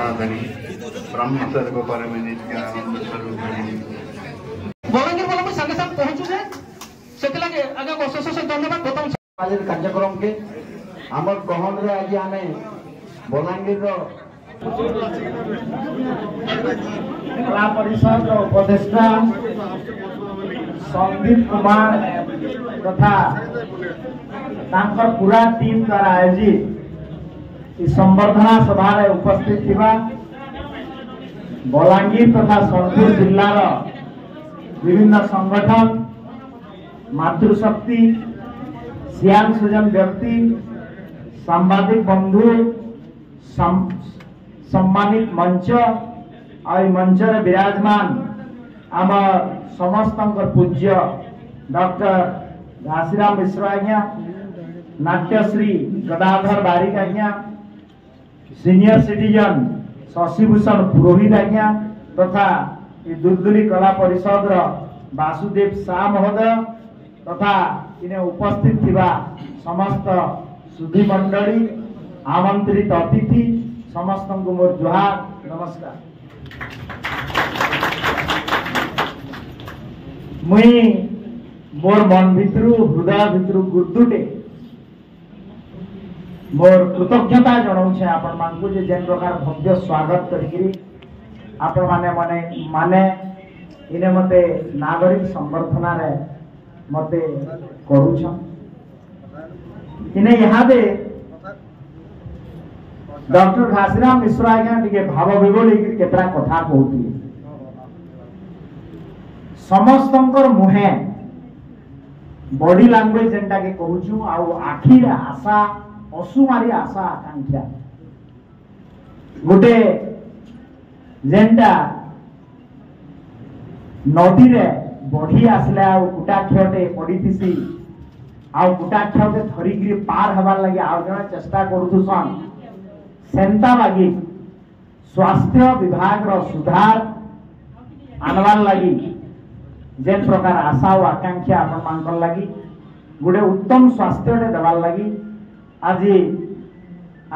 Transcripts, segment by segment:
जनार्दनी ब्रह्मचर्य को परमित ज्ञानंद स्वरूपिणी बलांगीर वाला मैं संगे संग पहुंचू जे सेते लगे आगे अशेष अशेष धन्यवाद प्रथम आज कार्यक्रम के हमर गहन रे आज हमें बलांगीर रो कला परिषद उपदेष्टा संदीप कुमार तथा तांकर पूरा टीम द्वारा आयोजित इस संवर्धना सभा रे उपस्थित थिबा बलांगीर तथा सोनपुर जिल्लार विभिन्न संगठन मातृशक्ति सियान सुजन व्यक्ति सांबादिक बंधु सम्मानित मंच और मंच विराजमान आम समस्त पूज्य डॉक्टर घासीराम मिश्र आज्ञा नाट्यश्री गदाधर बारिक आज्ञा सीनियर सिटीजन शशिभूषण पुरोहित आज्ञा तथा दुलदुली कला परिषद वासुदेव शाह महोदय तथा इने उपस्थित थिबा समस्त सुधी मंडली आमंत्रित अतिथि समस्त को मोर जोहार नमस्कार। मुई मोर मन भितरु हृदय भितरु गुर्दुटे मोर कृतज्ञता जनाऊे आपण मानकु जे जेन प्रकार भव्य स्वागत करी आपण माने इने मते नागरिक संवर्धना रे मते करूछ इने यहाँ दे डॉक्टर घासीराम मिश्र आज्ञा टिके भाव विभोल केतरा कथा कहती समस्तंकर मुहे बॉडी लैंग्वेज जेनटा के कहूछु आउ आखि आशा असुमारी आशा आकांक्षा गोटे जेनटा नदी रे बढ़ी आसले आ कुटाक्षते पड़ीसी आ कुटाक्षते धरिकी पार हबार लगे आउ जने चेष्टा करूथुसन सेंता लगी स्वास्थ्य विभाग रो सुधार आनवार लगी जेन प्रकार आशा और आकांक्षा आपण मानकर लगी गोटे उत्तम स्वास्थ्य देवार लगी आज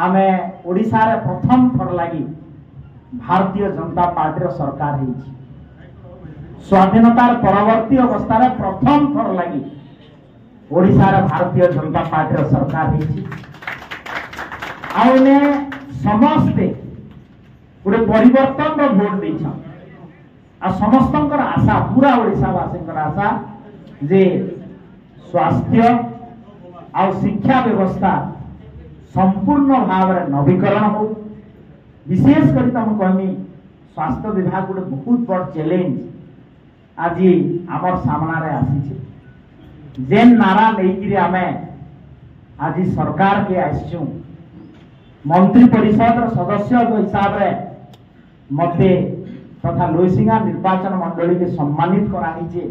आमे ओडिशा रे प्रथम थर लगी भारतीय जनता पार्टी सरकार है स्वाधीनतार परवर्ती अवस्था रे प्रथम थर लगी ओडिशा रे भारतीय जनता पार्टी सरकार है आउने समस्ते गोटे परिवर्तन रो भोट देछन आ समस्तंकर आशा पूरा ओडिशा वासींकर आशा जे स्वास्थ्य आ शिक्षा व्यवस्था संपूर्ण भाव में नवीकरण हो विशेष कर कहमी स्वास्थ्य विभाग गोटे बहुत बड़ चैलेंज आज आमर सामना रे आसी जेन नारा लेकिरी आमे आज सरकार के आसचु मंत्री परिषद सदस्य हिसाब रे मते तथा लोईसिंगा निर्वाचन मंडली के सम्मानित कराई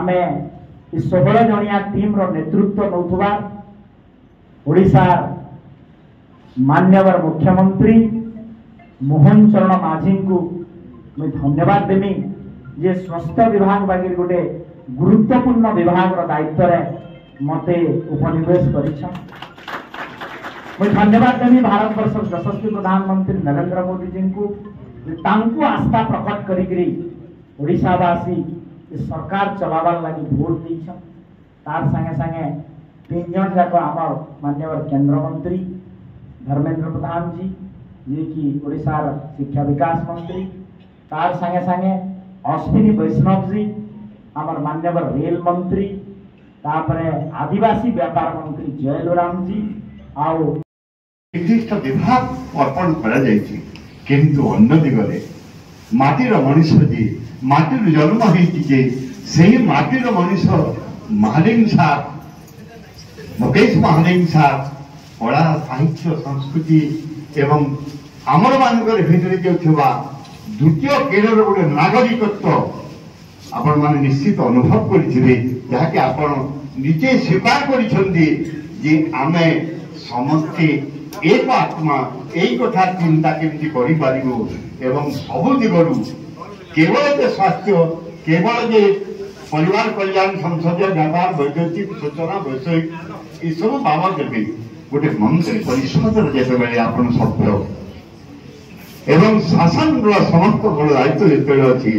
आमे 16 जनिया टीम रो नेतृत्व नौथुबा ओडिशा मान्यवर मुख्यमंत्री मोहन चरण माझी को मैं धन्यवाद देमी जे स्वास्थ्य विभाग बागी गोटे गुरुत्वपूर्ण विभाग रो दायित्व रे मते उपनिवेश करिछन मैं धन्यवाद देमी भारत वर्ष यशस्वी प्रधानमंत्री नरेंद्र मोदी जी को तांकु आस्था प्रकट करी ओडिशावासी सरकार चलावार लगी भोट देछन तार संगे संगे 3 जन जाक आमर मान्यवर केंद्र मंत्री धर्मेंद्र प्रधान जी जे कि ओडिशा शिक्षा विकास मंत्री तार संगे संगे अश्विनी वैष्णव जी आमर मान्यवर रेल मंत्री तापरे आदिवासी व्यापार मंत्री जयलोराम जी आउ निर्दिष्ट विभाग अर्पण करा जायछि किंतु अन्य दिगरे माटीर मनुष्य जी माटीर जन्म होती जे से माटीर मनुष्य महालिंग साहब मुकेश महालिंग साहब कला साहित्य संस्कृति एवं आमर मानकर भितर जो थिबा द्वितीय केरल गोटे नागरिकत्व आपण माने निश्चित अनुभव करिथिबे जहाँकि आपण निजे स्वीकार करिसंदी जे आमे समस्ते एक आत्मा यही कथा चिंता केमती करि पारिबो एवं सबु दिगरु केवल जे स्वास्थ्य केवल जे परिवार कल्याण संसदीय व्यापार वैद्युतिक सूचना वैषयिक ये सब बाबद गोटे मंत्री परिषद जो आपन सभ्य এবং শাসনর সমস্ত বড় দায়িত্ব যেতবে অছি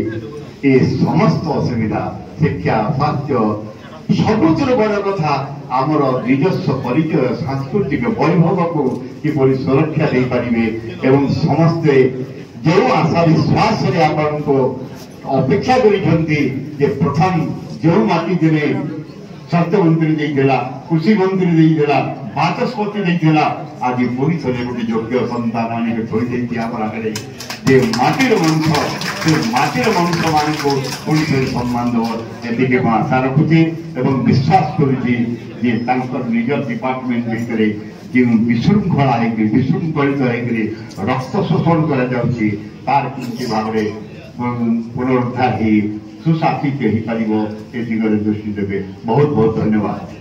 এ সমস্ত অসুবিধা শিক্ষা স্বাস্থ্য ସବୁଥିରୁ ବଡ଼ କଥା ଆମର ନିଜସ୍ୱ ପରିଚୟ ସାଂସ୍କୃତିକ ବୈଭବକୁ କିପରି ସୁରକ୍ଷା ଦେଇପାରିବେ ଏବଂ ସମସ୍ତେ ଯେଉଁ ଆଶା ବିଶ୍ୱାସରେ ଆପଣଙ୍କୁ ଅପେକ୍ଷା କରିଛନ୍ତି ଯେ ପ୍ରଥମ ଯେଉଁ ମାଟି ଦିନେ ସ୍ୱାସ୍ଥ୍ୟମନ୍ତ୍ରୀ ଦେଇଥିଲା କୃଷି ମନ୍ତ୍ରୀ ଦେଇଥିଲା ବାଚସ୍ପତି ଦେଇଥିଲା ଆଜି ପୁଣି ଥରେ ଗୋଟେ ଯୋଗ୍ୟ ସନ୍ତାନ ଆଣିକି ଥୋଇ ଦେଇଛି ଆମର ଆଗରେ ଯେ ମାଟିର ମଣିଷ ସେ ମାଟିର ମଣିଷମାନଙ୍କୁ ପୁଣି ଥରେ ସମ୍ମାନ ଦେବ ଏତିକି ମୁଁ ଆଶା ରଖୁଛି ଏବଂ ବିଶ୍ୱାସ କରୁଛି ଯେ ତାଙ୍କର ନିଜ ଡିପାର୍ଟମେଣ୍ଟ ଭିତରେ ଯେଉଁ ବିଶୃଙ୍ଖଳା ହେଇକି ବିଶୃଙ୍ଖଳିତ ହେଇକରି ରକ୍ତ ଶୋଷଣ କରାଯାଉଛି ତାର କେମିତି ଭାବରେ ପୁନରୁଦ୍ଧାର ହେଇ ସୁଶାସିତ ହେଇପାରିବ ଏ ଦିଗରେ ଦୃଷ୍ଟି ଦେବେ। ବହୁତ ବହୁତ ଧନ୍ୟବାଦ।